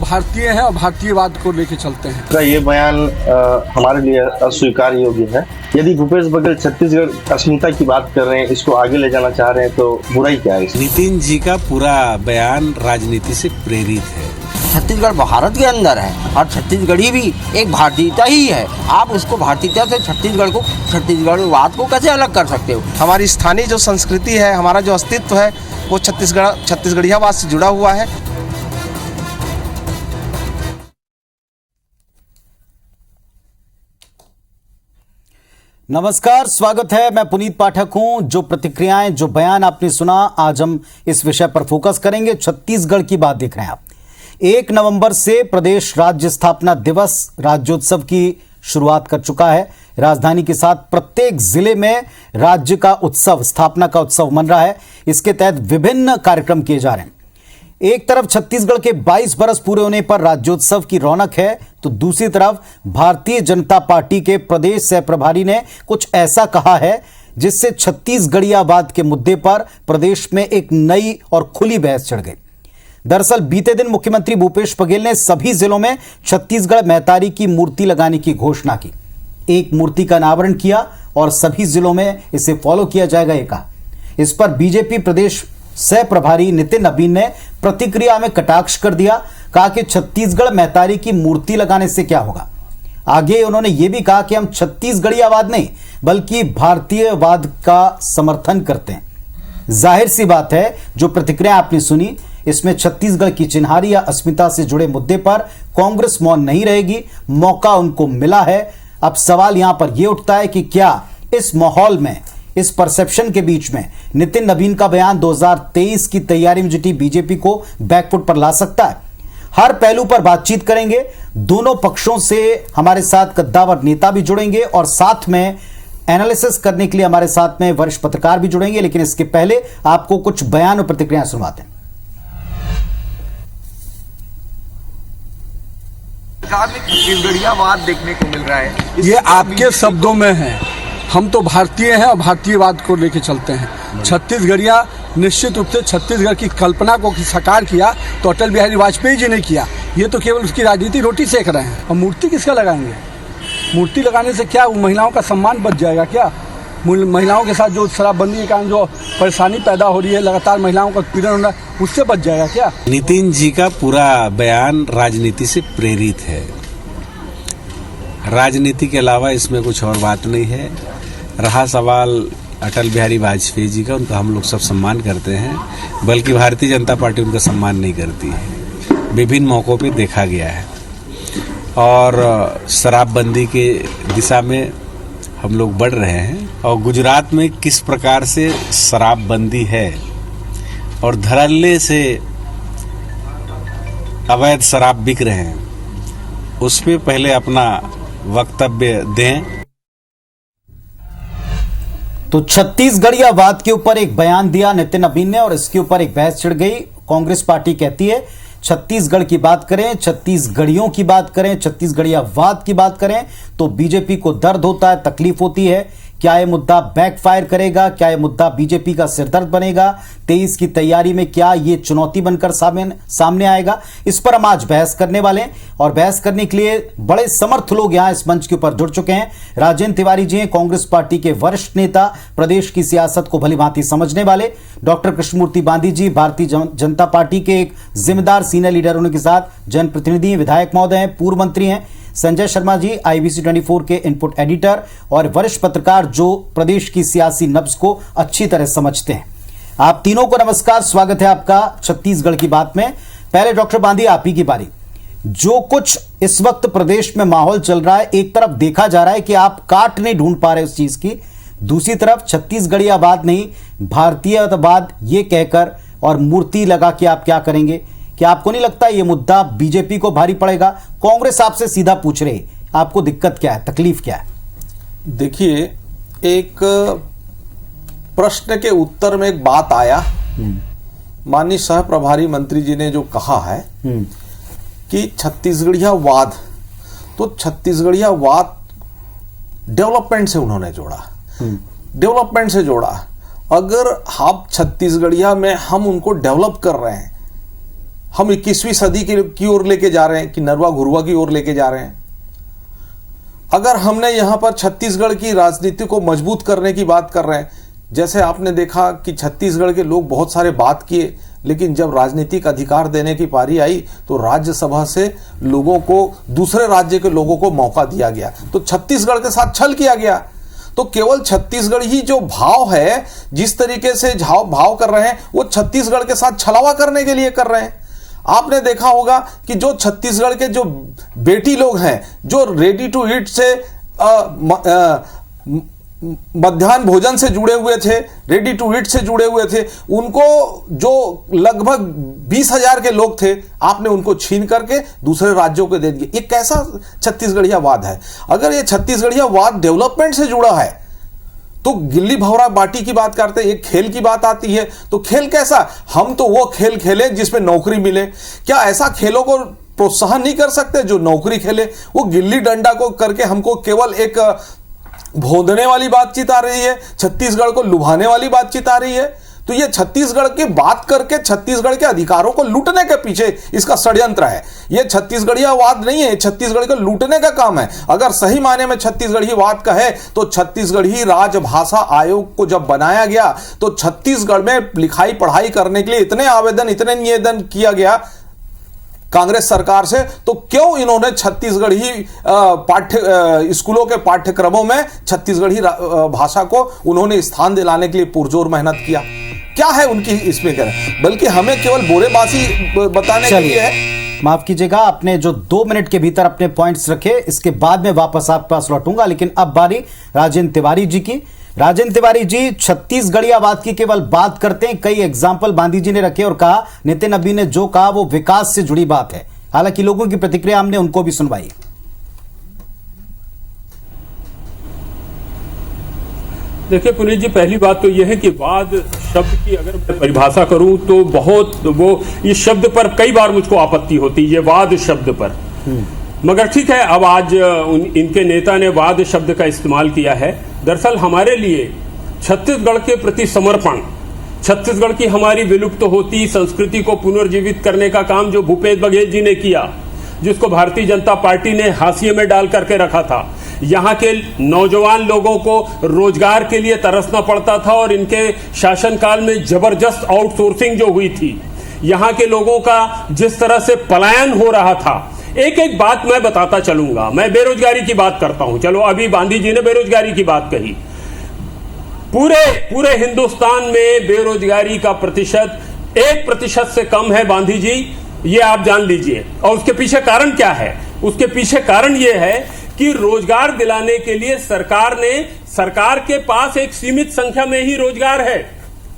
भारतीय हैं और भारतीयवाद को लेके चलते हैं। का ये बयान हमारे लिए अस्वीकार योग्य है। यदि भूपेश बघेल छत्तीसगढ़ अस्मिता की बात कर रहे हैं, इसको आगे ले जाना चाह रहे हैं, तो बुराई क्या है इसमें? नितिन जी का पूरा बयान राजनीति से प्रेरित है। छत्तीसगढ़ भारत के अंदर है और छत्तीसगढ़ी भी एक भारतीयता ही है। आप उसको भारतीयता से छत्तीसगढ़वाद को कैसे अलग कर सकते हो? हमारी स्थानीय जो संस्कृति है, हमारा जो अस्तित्व है, वो छत्तीसगढ़ियावाद से जुड़ा हुआ है। नमस्कार, स्वागत है। मैं पुनीत पाठक हूं। जो प्रतिक्रियाएं, जो बयान आपने सुना, आज हम इस विषय पर फोकस करेंगे। छत्तीसगढ़ की बात देख रहे हैं आप। 1 नवंबर से प्रदेश राज्य स्थापना दिवस राज्योत्सव की शुरुआत कर चुका है। राजधानी के साथ प्रत्येक जिले में राज्य का उत्सव, स्थापना का उत्सव मन रहा है। इसके तहत विभिन्न कार्यक्रम किए जा रहे हैं। एक तरफ छत्तीसगढ़ के 22 बरस पूरे होने पर राज्योत्सव की रौनक है, तो दूसरी तरफ भारतीय जनता पार्टी के प्रदेश सह प्रभारी ने कुछ ऐसा कहा है जिससे छत्तीसगढ़ियावाद के मुद्दे पर प्रदेश में एक नई और खुली बहस छिड़ गई। दरअसल बीते दिन मुख्यमंत्री भूपेश बघेल ने सभी जिलों में छत्तीसगढ़ महतारी की मूर्ति लगाने की घोषणा की। एक मूर्ति का अनावरण किया और सभी जिलों में इसे फॉलो किया जाएगा, ये कहा। इस पर बीजेपी प्रदेश सह प्रभारी नितिन नबीन ने प्रतिक्रिया में कटाक्ष कर दिया। कहा कि छत्तीसगढ़ महतारी की मूर्ति लगाने से क्या होगा। आगे उन्होंने यह भी कहा कि हम छत्तीसगढ़ियावाद नहीं बल्कि भारतीयवाद का समर्थन करते हैं। जाहिर सी बात है, जो प्रतिक्रिया आपने सुनी, इसमें छत्तीसगढ़ की चिन्हारी या अस्मिता से जुड़े मुद्दे पर कांग्रेस मौन नहीं रहेगी। मौका उनको मिला है। अब सवाल यहां पर यह उठता है कि क्या इस माहौल में, इस परसेप्शन के बीच में नितिन नबीन का बयान 2023 की तैयारी में जुटी बीजेपी को बैकफुट पर ला सकता है। हर पहलू पर बातचीत करेंगे। दोनों पक्षों से हमारे साथ कद्दावर नेता भी जुड़ेंगे और साथ में एनालिसिस करने के लिए हमारे साथ में वरिष्ठ पत्रकार भी जुड़ेंगे। लेकिन इसके पहले आपको कुछ बयान और प्रतिक्रियाएं सुनवाते हैं। छत्तीसगढ़ियावाद देखने को मिल रहा है। ये आपके शब्दों में है। हम तो भारतीय हैं और भारतीयवाद को लेके चलते हैं। छत्तीसगढ़िया निश्चित रूप से छत्तीसगढ़ की कल्पना को साकार किया तो अटल बिहारी वाजपेयी जी ने किया। ये तो केवल उसकी राजनीति रोटी सेक रहे हैं। और मूर्ति किसका लगाएंगे? मूर्ति लगाने से क्या महिलाओं का सम्मान बच जाएगा? क्या महिलाओं के साथ जो शराबबंदी के कारण जो परेशानी पैदा हो रही है, लगातार महिलाओं का पीड़न होना, उससे बच जाएगा क्या? नितिन जी का पूरा बयान राजनीति से प्रेरित है। राजनीति के अलावा इसमें कुछ और बात नहीं है। रहा सवाल अटल बिहारी वाजपेयी जी का, उनका हम लोग सब सम्मान करते हैं, बल्कि भारतीय जनता पार्टी उनका सम्मान नहीं करती है। विभिन्न मौक़ों पे देखा गया है। और शराबबंदी के दिशा में हम लोग बढ़ रहे हैं। और गुजरात में किस प्रकार से शराबबंदी है और धड़ल्ले से अवैध शराब बिक रहे हैं, उस पर पहले अपना वक्तव्य दें। तो छत्तीसगढ़ियावाद के ऊपर एक बयान दिया नितिन नबीन ने और इसके ऊपर एक बहस छिड़ गई। कांग्रेस पार्टी कहती है छत्तीसगढ़ की बात करें, छत्तीसगढ़ियों की बात करें, छत्तीसगढ़ियावाद की बात करें तो बीजेपी को दर्द होता है, तकलीफ होती है। क्या यह मुद्दा बैकफायर करेगा? क्या यह मुद्दा बीजेपी का सिरदर्द बनेगा? 23 की तैयारी में क्या यह चुनौती बनकर सामने आएगा? इस पर हम आज बहस करने वाले हैं और बहस करने के लिए बड़े समर्थ लोग यहां इस मंच के ऊपर जुड़ चुके हैं। राजेंद्र तिवारी जी हैं, कांग्रेस पार्टी के वरिष्ठ नेता, प्रदेश की सियासत को भलीभांति समझने वाले। डॉक्टर कृष्णमूर्ति बांदी जी भारतीय जनता पार्टी के एक जिम्मेदार सीनियर लीडर होने के साथ जनप्रतिनिधि, विधायक महोदय हैं, पूर्व मंत्री हैं। संजय शर्मा जी IBC 24 के इनपुट एडिटर और वरिष्ठ पत्रकार जो प्रदेश की सियासी नब्ज को अच्छी तरह समझते हैं। आप तीनों को नमस्कार, स्वागत है आपका छत्तीसगढ़ की बात में। पहले डॉक्टर बांदी, आप ही की बारी। जो कुछ इस वक्त प्रदेश में माहौल चल रहा है, एक तरफ देखा जा रहा है कि आप काट नहीं ढूंढ पा रहे उस चीज की, दूसरी तरफ छत्तीसगढ़ियावाद नहीं भारतीयवाद ये कहकर और मूर्ति लगा के आप क्या करेंगे? क्या आपको नहीं लगता ये मुद्दा बीजेपी को भारी पड़ेगा? कांग्रेस आपसे सीधा पूछ रही, आपको दिक्कत क्या है, तकलीफ क्या है? देखिए, एक प्रश्न के उत्तर में एक बात आया। माननीय सह प्रभारी मंत्री जी ने जो कहा है कि छत्तीसगढ़ियावाद, तो छत्तीसगढ़ियावाद डेवलपमेंट से उन्होंने जोड़ा, डेवलपमेंट से जोड़ा। अगर आप छत्तीसगढ़िया में हम उनको डेवलप कर रहे हैं, हम 21वीं सदी की ओर लेके जा रहे हैं कि नरवा घुरवा की ओर लेके जा रहे हैं? अगर हमने यहां पर छत्तीसगढ़ की राजनीति को मजबूत करने की बात कर रहे हैं, जैसे आपने देखा कि छत्तीसगढ़ के लोग बहुत सारे बात किए, लेकिन जब राजनीतिक अधिकार देने की पारी आई तो राज्यसभा से लोगों को, दूसरे राज्य के लोगों को मौका दिया गया, तो छत्तीसगढ़ के साथ छल किया गया। तो केवल छत्तीसगढ़ ही जो भाव है, जिस तरीके से भाव कर रहे हैं, वो छत्तीसगढ़ के साथ छलावा करने के लिए कर रहे हैं। आपने देखा होगा कि जो छत्तीसगढ़ के जो बेटी लोग हैं, जो रेडी टू ईट से मध्याह्न भोजन से जुड़े हुए थे, रेडी टू ईट से जुड़े हुए थे, उनको जो लगभग 20,000 के लोग थे, आपने उनको छीन करके दूसरे राज्यों को दे दिए। ये कैसा छत्तीसगढ़िया वाद है? अगर ये छत्तीसगढ़िया वाद डेवलपमेंट से जुड़ा है तो गिल्ली भवरा बाटी की बात करते हैं, एक खेल की बात आती है, तो खेल कैसा? हम तो वो खेल खेले जिसमें नौकरी मिले। क्या ऐसा खेलों को प्रोत्साहन नहीं कर सकते जो नौकरी खेले? वो गिल्ली डंडा को करके हमको केवल एक भोंदने वाली बातचीत आ रही है, छत्तीसगढ़ को लुभाने वाली बातचीत आ रही है। तो ये छत्तीसगढ़ की बात करके छत्तीसगढ़ के अधिकारों को लूटने के पीछे इसका षड्यंत्र है। ये छत्तीसगढ़िया वाद नहीं है, छत्तीसगढ़ को लूटने का काम है। अगर सही मायने में छत्तीसगढ़ी वाद का है तो छत्तीसगढ़ी राजभाषा आयोग को जब बनाया गया तो छत्तीसगढ़ में लिखाई पढ़ाई करने के लिए इतने आवेदन, इतने निवेदन किया गया कांग्रेस सरकार से, तो क्यों इन्होंने छत्तीसगढ़ी स्कूलों के पाठ्यक्रमों में छत्तीसगढ़ी भाषा को उन्होंने स्थान दिलाने के लिए पुरजोर मेहनत किया? क्या है उनकी इसमें कर? बल्कि हमें केवल बोरेबाजी बताने के लिए है। माफ कीजिएगा, आपने जो 2 मिनट के भीतर अपने पॉइंट्स रखे, इसके बाद में वापस आपके पास लौटूंगा, लेकिन अब बारी राजेंद्र तिवारी जी की। राजेंद्र तिवारी जी, छत्तीसगढ़ियावाद की केवल बात करते हैं, कई एग्जाम्पल गांधी जी ने रखे और कहा नितिन अभी ने जो कहा वो विकास से जुड़ी बात है। हालांकि लोगों की प्रतिक्रिया हमने उनको भी सुनवाई। देखिए पुनीत जी, पहली बात तो यह है कि वाद शब्द की अगर मैं परिभाषा करूं तो बहुत वो इस शब्द पर कई बार मुझको आपत्ति होती है, ये वाद शब्द पर। मगर ठीक है, अब आज इनके नेता ने वाद शब्द का इस्तेमाल किया है। दरअसल हमारे लिए छत्तीसगढ़ के प्रति समर्पण, छत्तीसगढ़ की हमारी विलुप्त होती संस्कृति को पुनर्जीवित करने का काम जो भूपेश बघेल जी ने किया, जिसको भारतीय जनता पार्टी ने हाशिए में डाल करके रखा था। यहाँ के नौजवान लोगों को रोजगार के लिए तरसना पड़ता था और इनके शासनकाल में जबरदस्त आउटसोर्सिंग जो हुई थी, यहाँ के लोगों का जिस तरह से पलायन हो रहा था। एक एक बात मैं बताता चलूंगा। मैं बेरोजगारी की बात करता हूं, चलो अभी गांधी जी ने बेरोजगारी की बात कही। पूरे हिंदुस्तान में बेरोजगारी का प्रतिशत 1% से कम है गांधी जी, ये आप जान लीजिए। और उसके पीछे कारण क्या है? उसके पीछे कारण यह है कि रोजगार दिलाने के लिए सरकार के पास एक सीमित संख्या में ही रोजगार है,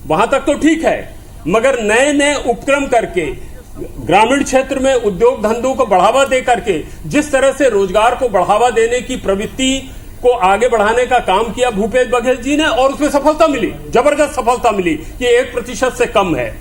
वहां तक तो ठीक है, मगर नए नए उपक्रम करके ग्रामीण क्षेत्र में उद्योग धंधों को बढ़ावा दे करके जिस तरह से रोजगार को बढ़ावा देने की प्रवृत्ति को आगे बढ़ाने का काम किया भूपेश बघेल जी ने, और उसमें सफलता मिली, जबरदस्त सफलता मिली। ये 1% से कम है।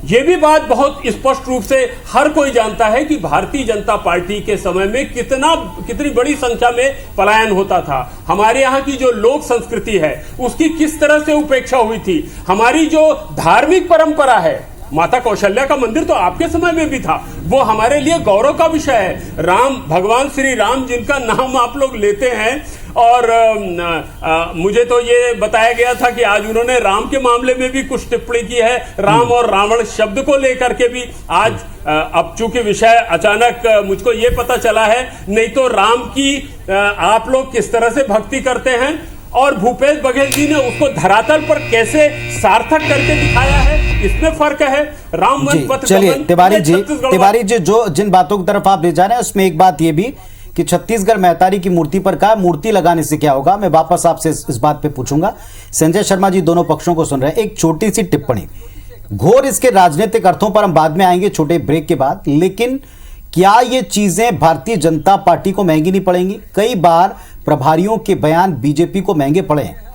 यह भी बात बहुत स्पष्ट रूप से हर कोई जानता है कि भारतीय जनता पार्टी के समय में कितनी बड़ी संख्या में पलायन होता था। हमारे यहाँ की जो लोक संस्कृति है उसकी किस तरह से उपेक्षा हुई थी। हमारी जो धार्मिक परंपरा है, माता कौशल्या का मंदिर तो आपके समय में भी था, वो हमारे लिए गौरव का विषय है। भगवान श्री राम जिनका नाम आप लोग लेते हैं, और मुझे तो ये बताया गया था कि आज उन्होंने राम के मामले में भी कुछ टिप्पणी की है, राम और रावण शब्द को लेकर के भी। आज अब चूंकि विषय अचानक मुझको ये पता चला है, नहीं तो राम की आप लोग किस तरह से भक्ति करते हैं और भूपेश बघेल जी ने उसको धरातल पर कैसे सार्थक करके दिखाया है, इसमें फर्क है। राम मन पथ। चलिए तिवारी जी, जो जिन बातों की तरफ आप ले जा रहे हैं उसमें एक बात यह भी कि छत्तीसगढ़ महतारी की मूर्ति पर कहा, मूर्ति लगाने से क्या होगा, मैं वापस आपसे इस बात पे पूछूंगा। संजय शर्मा जी दोनों पक्षों को सुन रहे हैं। एक छोटी सी टिप्पणी, घोर इसके राजनीतिक अर्थों पर हम बाद में आएंगे छोटे ब्रेक के बाद, लेकिन क्या ये चीजें भारतीय जनता पार्टी को महंगी नहीं पड़ेंगी? कई बार प्रभारियों के बयान बीजेपी को महंगे पड़े हैं।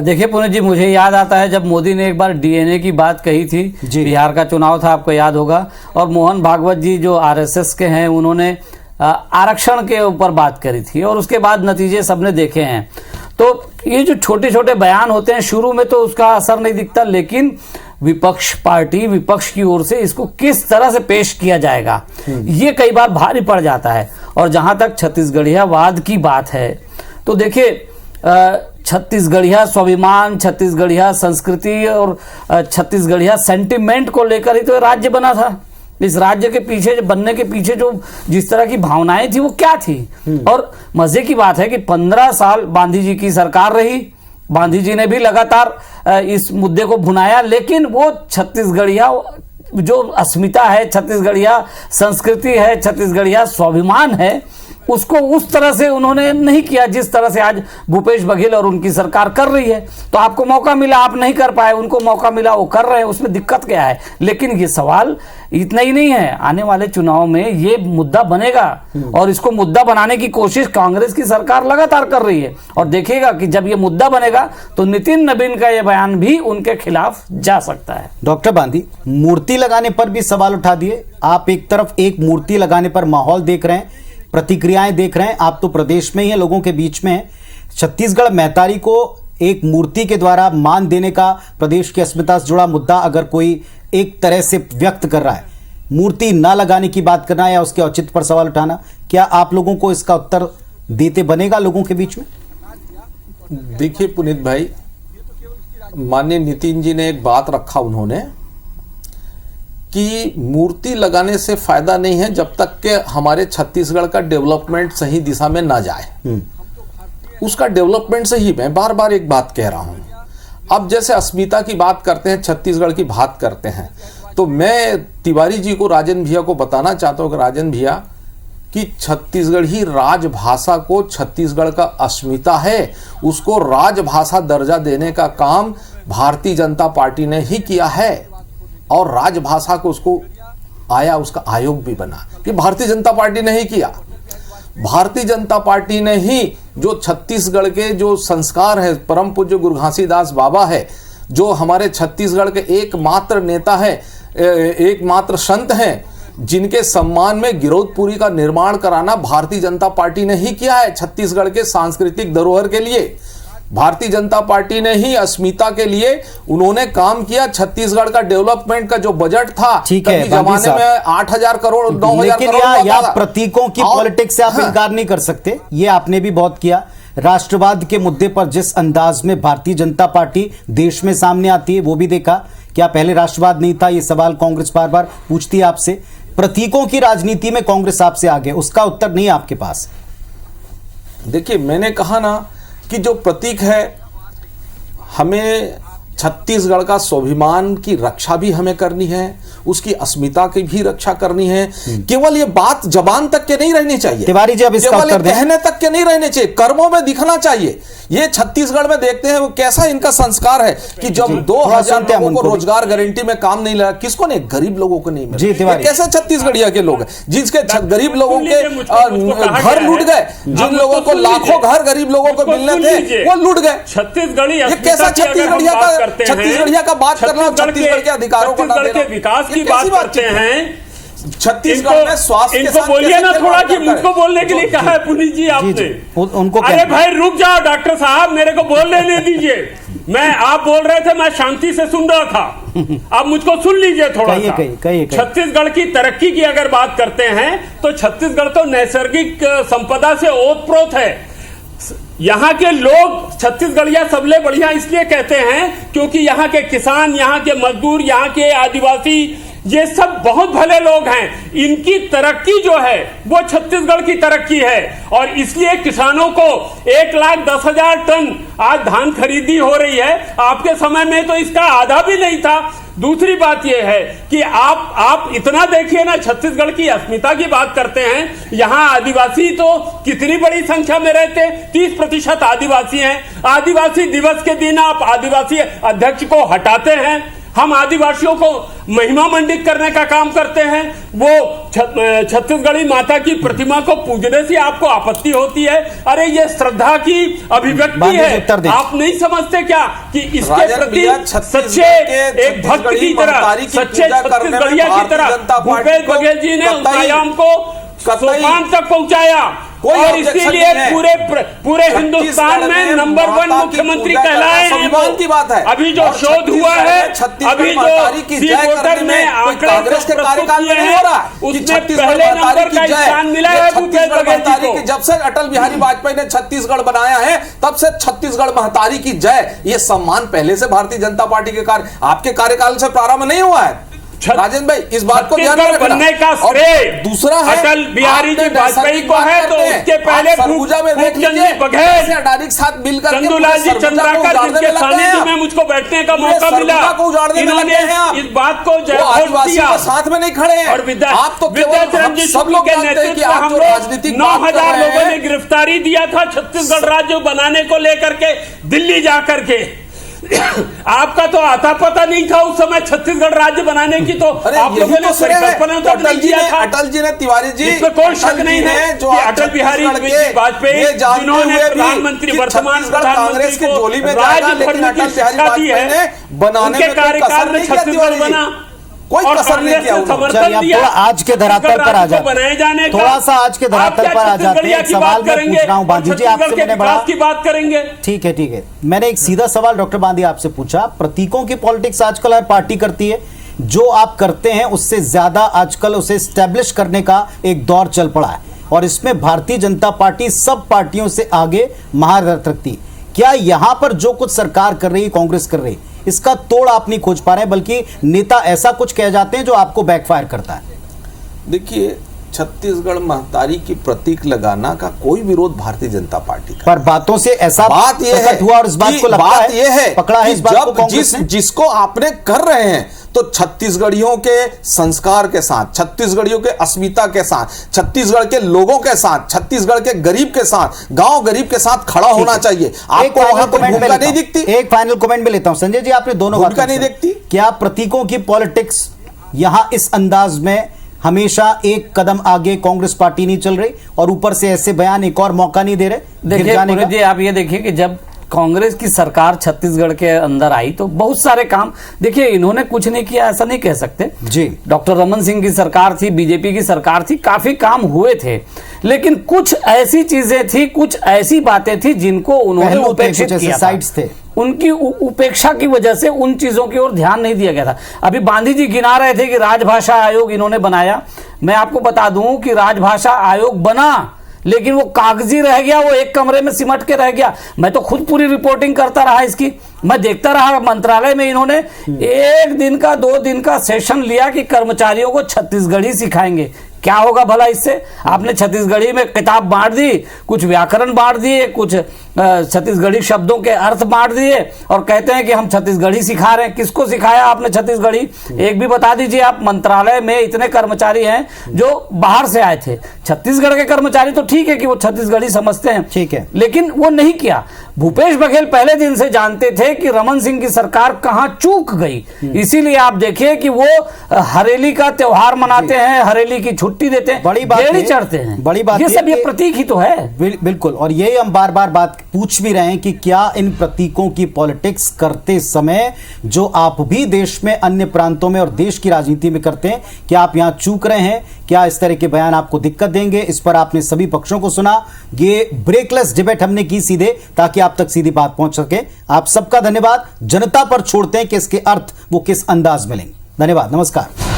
देखिए पुनीत जी, मुझे याद आता है जब मोदी ने एक बार डीएनए की बात कही थी, बिहार का चुनाव था, आपको याद होगा, और मोहन भागवत जी जो आरएसएस के हैं उन्होंने आरक्षण के ऊपर बात करी थी, और उसके बाद नतीजे सबने देखे हैं। तो ये जो छोटे छोटे बयान होते हैं, शुरू में तो उसका असर नहीं दिखता, लेकिन विपक्ष पार्टी विपक्ष की ओर से इसको किस तरह से पेश किया जाएगा, ये कई बार भारी पड़ जाता है। और जहां तक छत्तीसगढ़ियावाद की बात है तो देखिए, छत्तीसगढ़िया स्वाभिमान, छत्तीसगढ़िया संस्कृति और छत्तीसगढ़िया सेंटिमेंट को लेकर ही तो राज्य बना था। इस राज्य के पीछे बनने के पीछे जो जिस तरह की भावनाएं थी वो क्या थी। और मजे की बात है कि 15 साल गांधी जी की सरकार रही, गांधी जी ने भी लगातार इस मुद्दे को भुनाया, लेकिन वो छत्तीसगढ़िया जो अस्मिता है, छत्तीसगढ़िया संस्कृति है, छत्तीसगढ़िया स्वाभिमान है, उसको उस तरह से उन्होंने नहीं किया जिस तरह से आज भूपेश बघेल और उनकी सरकार कर रही है। तो आपको मौका मिला, आप नहीं कर पाए, उनको मौका मिला, वो कर रहे हैं, उसमें दिक्कत क्या है। लेकिन ये सवाल इतना ही नहीं है, आने वाले चुनाव में ये मुद्दा बनेगा और इसको मुद्दा बनाने की कोशिश कांग्रेस की सरकार लगातार कर रही है। और देखिएगा कि जब ये मुद्दा बनेगा तो नितिन नवीन का ये बयान भी उनके खिलाफ जा सकता है। डॉक्टर बांदी, मूर्ति लगाने पर भी सवाल उठा दिए। आप एक तरफ एक मूर्ति लगाने पर माहौल देख रहे हैं, प्रतिक्रियाएं देख रहे हैं, आप तो प्रदेश में ही हैं, लोगों के बीच में हैं। छत्तीसगढ़ मैतारी को एक मूर्ति के द्वारा मान देने का प्रदेश की अस्मिता से जुड़ा मुद्दा अगर कोई एक तरह से व्यक्त कर रहा है, मूर्ति ना लगाने की बात करना या उसके औचित्य पर सवाल उठाना, क्या आप लोगों को इसका उत्तर देते बनेगा लोगों के बीच में? देखिए पुनीत भाई, माननीय नितिन जी ने एक बात रखा उन्होंने कि मूर्ति लगाने से फायदा नहीं है जब तक कि हमारे छत्तीसगढ़ का डेवलपमेंट सही दिशा में ना जाए। उसका डेवलपमेंट से ही मैं बार बार एक बात कह रहा हूं। अब जैसे अस्मिता की बात करते हैं, छत्तीसगढ़ की बात करते हैं, तो मैं तिवारी जी को, राजन भैया को बताना चाहता हूं कि राजन भैया कि छत्तीसगढ़ी राजभाषा को छत्तीसगढ़ का अस्मिता है, उसको राजभाषा दर्जा देने का काम भारतीय जनता पार्टी ने ही किया है। और राजभाषा को उसको आया, उसका आयोग भी बना, कि भारतीय जनता पार्टी ने ही किया। भारतीय जनता पार्टी ने ही जो छत्तीसगढ़ के जो संस्कार है, परम पूज्य गुरु घासीदास बाबा है, जो हमारे छत्तीसगढ़ के एकमात्र नेता है, एकमात्र संत हैं, जिनके सम्मान में गिरौदपुरी का निर्माण कराना भारतीय जनता पार्टी ने ही किया है। छत्तीसगढ़ के सांस्कृतिक धरोहर के लिए भारतीय जनता पार्टी ने ही अस्मिता के लिए उन्होंने काम किया। छत्तीसगढ़ का डेवलपमेंट का जो बजट था, ठीक है, जमाने में 8,000 करोड़ 9,000 करोड़ या प्रतीकों की पॉलिटिक्स से आप इनकार नहीं कर सकते, ये आपने भी बहुत किया। राष्ट्रवाद के मुद्दे पर जिस अंदाज में भारतीय जनता पार्टी देश में सामने आती है वो भी देखा। क्या पहले राष्ट्रवाद नहीं था, ये सवाल कांग्रेस बार बार पूछती है आपसे। प्रतीकों की राजनीति में कांग्रेस आपसे आगे, उसका उत्तर नहीं आपके पास। देखिए, मैंने कहा ना कि जो प्रतीक है, हमें छत्तीसगढ़ का स्वाभिमान की रक्षा भी हमें करनी है, उसकी अस्मिता की भी रक्षा करनी है। केवल ये बात जबान तक के नहीं रहनी चाहिए, तिवारी जी अब इसका उत्तर दें। कहने तक के नहीं रहने चाहिए, कर्मों में दिखना चाहिए। ये छत्तीसगढ़ में देखते हैं वो कैसा इनका संस्कार है कि जब 2,000 लोगों को रोजगार गारंटी में काम नहीं लगा, किसको नहीं, गरीब लोगों को नहीं मिला। कैसे छत्तीसगढ़िया के लोग हैं जिसके गरीब लोगों के घर लूट गए, जिन लोगों को लाखों घर गरीब लोगों को मिलने थे वो लूट गए। छत्तीसगढ़ी कैसा छत्तीसगढ़िया का बात करना, छत्तीसगढ़ के अधिकारों को ना देना, विकास की बात करते हैं। छत्तीसगढ़ में स्वास्थ्य इनको बोलिए ना थोड़ा कि मुझको बोलने के लिए कहा है पुनीत जी आपने। उनको अरे भाई रुक जाओ डॉक्टर साहब, मेरे को बोल लेने दीजिए। मैं आप बोल रहे थे, मैं शांति से सुन रहा था, अब मुझको सुन लीजिए थोड़ा सा। छत्तीसगढ़ की तरक्की की अगर बात करते हैं तो छत्तीसगढ़ तो नैसर्गिक संपदा से ओतप्रोत है। यहाँ के लोग छत्तीसगढ़िया सबले बढ़िया इसलिए कहते हैं क्योंकि यहाँ के किसान, यहाँ के मजदूर, यहाँ के आदिवासी, ये सब बहुत भले लोग हैं। इनकी तरक्की जो है वो छत्तीसगढ़ की तरक्की है और इसलिए किसानों को 1,10,000 टन आज धान खरीदी हो रही है। आपके समय में तो इसका आधा भी नहीं था। दूसरी बात यह है कि आप इतना देखिए ना, छत्तीसगढ़ की अस्मिता की बात करते हैं। यहाँ आदिवासी तो कितनी बड़ी संख्या में रहते, 30% आदिवासी हैं। आदिवासी दिवस के दिन आप आदिवासी अध्यक्ष को हटाते हैं। हम आदिवासियों को महिमा मंडित करने का काम करते हैं। वो छत्तीसगढ़ी माता की प्रतिमा को पूजने से आपको आपत्ति होती है। अरे ये श्रद्धा की अभिव्यक्ति है, आप नहीं समझते क्या कि इसके प्रति सच्चे एक भक्त की तरह, सच्चे छत्तीसगढ़िया की तरह भूपेश बघेल जी ने उस आयाम को सोपान तक पहुंचाया। कोई और objection इसीलिए नहीं है। पूरे हिंदुस्तान में नंबर 1 मुख्यमंत्री कहलाए हैं स्वाभिमान की बात है। अभी जो और शोध हुआ है, अभी जो सी वोटर में आंकड़े कांग्रेस के कार्यकाल में नहीं हो रहा है कि उसमें छत्तीसगढ़ पहले महतारी नंबर का की जय। स्थान मिला ये है छत्तीसगढ़ भूपेश बघेल महतारी जी की को। जब से अटल बिहारी वाजपेयी ने छत्तीसगढ़ बनाया है तब से छत्तीसगढ़ महतारी की जय, ये सम्मान पहले से भारतीय जनता पार्टी के आपके कार्यकाल से प्रारंभ नहीं हुआ है। राजेंद्र भाई इस बात को ध्यान में रखना। बनने का श्रेय दूसरा है अटल बिहारी जी वाजपेयी को है, तो उसके पहले सरगुजा में देख लीजिए बघेल अडानी के साथ मिलकर चंदूलाल जी चंद्राकर जिनके सानिध्य में मुझको बैठने का मौका मिला, इन्होंने इस बात को दिया, साथ में नहीं खड़े हैं। और आप तो विद्याचरण जी सब लोग के जानते हैं कि नेतृत्व आप हम जो लोग राजनीतिक 9,000 लोगों ने गिरफ्तारी दिया था छत्तीसगढ़ राज्य बनाने को लेकर के दिल्ली जाकर के। आपका तो आता पता नहीं था उस समय छत्तीसगढ़ राज्य बनाने की, तो आप लोगों ने परिकल्पना तो नहीं किया था। अटल जी ने, तिवारी जी, इसमें कोई शक नहीं है कि अटल बिहारी वाजपेयी जिन्होंने प्रधानमंत्री वर्तमान प्रधानमंत्री को राज्य भरने की शिक्षा दी है, उनके कार्यकाल में छत्तीसगढ़ बना कोई कसर नहीं किया। समर्थन दिया। थोड़ा आज के धरातल पर आ जाते, थोड़ा सा आज के धरातल पर आ जाते हैं। एक सवाल मैं पूछ रहा हूँ बांधी जी आपसे, मैंने बड़ा की बात करेंगे। ठीक है, मैंने एक सीधा सवाल डॉक्टर बांधी आपसे पूछा। प्रतीकों की पॉलिटिक्स आजकल हर पार्टी करती है, जो आप करते हैं उससे ज्यादा आजकल उसे स्टैब्लिश करने का एक दौर चल पड़ा है, और इसमें भारतीय जनता पार्टी सब पार्टियों से आगे महारत रखती है। क्या यहां पर जो कुछ सरकार कर रही है, कांग्रेस कर रही है, इसका तोड़ आप नहीं खोज पा रहे हैं, बल्कि नेता ऐसा कुछ कह जाते हैं जो आपको बैकफायर करता है? देखिए, छत्तीसगढ़ महतारी की प्रतीक लगाना का कोई विरोध भारतीय जनता पार्टी का, पर बातों से ऐसा बात यह है हुआ और इस बात को लगता बात है, यह है पकड़ा है कि इस बात को कांग्रेस ने? जिसको आपने कर रहे हैं तो छत्तीसगढ़ियों के संस्कार के साथ, छत्तीसगढ़ियों के अस्मिता के साथ, छत्तीसगढ़ के लोगों के साथ, छत्तीसगढ़ के गरीब के साथ, गांव गरीब के साथ खड़ा होना चाहिए। आपको वहां कोई भूमिका नहीं दिखती? एक फाइनल कमेंट में लेता हूं संजय जी, आपने दोनों भूमिका नहीं दिखती। क्या प्रतीकों की पॉलिटिक्स यहां इस अंदाज में हमेशा एक कदम आगे कांग्रेस पार्टी नहीं चल रही, और ऊपर से ऐसे बयान एक और मौका नहीं दे रहे? देखिए जी, आप ये देखिए कि जब कांग्रेस की सरकार छत्तीसगढ़ के अंदर आई तो बहुत सारे काम, देखिए इन्होंने कुछ नहीं किया ऐसा नहीं कह सकते जी। डॉक्टर रमन सिंह की सरकार थी, बीजेपी की सरकार थी, काफी काम हुए थे, लेकिन कुछ ऐसी चीजें थी, कुछ ऐसी बातें थी जिनको उन्होंने उपेक्षित किया था। उनकी उपेक्षा की वजह से उन चीजों की ओर ध्यान नहीं दिया गया था। अभी बांधी जी गिना रहे थे कि राजभाषा आयोग इन्होंने बनाया। मैं आपको बता दूं कि राजभाषा आयोग बना, लेकिन वो कागजी रह गया, वो एक कमरे में सिमट के रह गया। मैं तो खुद पूरी रिपोर्टिंग करता रहा इसकी, मैं देखता रहा मंत्रालय में इन्होंने 1 दिन का 2 दिन का सेशन लिया कि कर्मचारियों को छत्तीसगढ़ी सिखाएंगे। क्या होगा भला इससे? आपने छत्तीसगढ़ी में किताब बांट दी, कुछ व्याकरण बांट दिए, कुछ छत्तीसगढ़ी शब्दों के अर्थ बांट दिए, और कहते हैं कि हम छत्तीसगढ़ी सिखा रहे हैं। किसको सिखाया आपने छत्तीसगढ़ी? एक भी बता दीजिए आप। मंत्रालय में इतने कर्मचारी हैं जो बाहर से आए थे, छत्तीसगढ़ के कर्मचारी तो ठीक है कि वो छत्तीसगढ़ी समझते हैं, ठीक है, लेकिन वो नहीं किया। भूपेश बघेल पहले दिन से जानते थे कि रमन सिंह की सरकार कहां चूक गई, इसीलिए आप देखिए कि वो हरेली का त्योहार मनाते हैं, हरेली की छुट्टी देते हैं, बड़ी बात बेड़ी चढ़ते हैं, बड़ी बात ये सब ये प्रतीक ही तो है। बिल्कुल, और यही हम बार बार बात पूछ भी रहे हैं कि क्या इन प्रतीकों की पॉलिटिक्स करते समय, जो आप भी देश में अन्य प्रांतों में और देश की राजनीति में करते हैं, क्या आप यहां चूक रहे हैं? क्या इस तरह के बयान आपको दिक्कत देंगे? इस पर आपने सभी पक्षों को सुना। ये ब्रेकलेस डिबेट हमने की सीधे, ताकि आप तक सीधी बात पहुंच सके। आप सबका धन्यवाद। जनता पर छोड़ते हैं कि इसके अर्थ वो किस अंदाज में लेंगे। धन्यवाद, नमस्कार।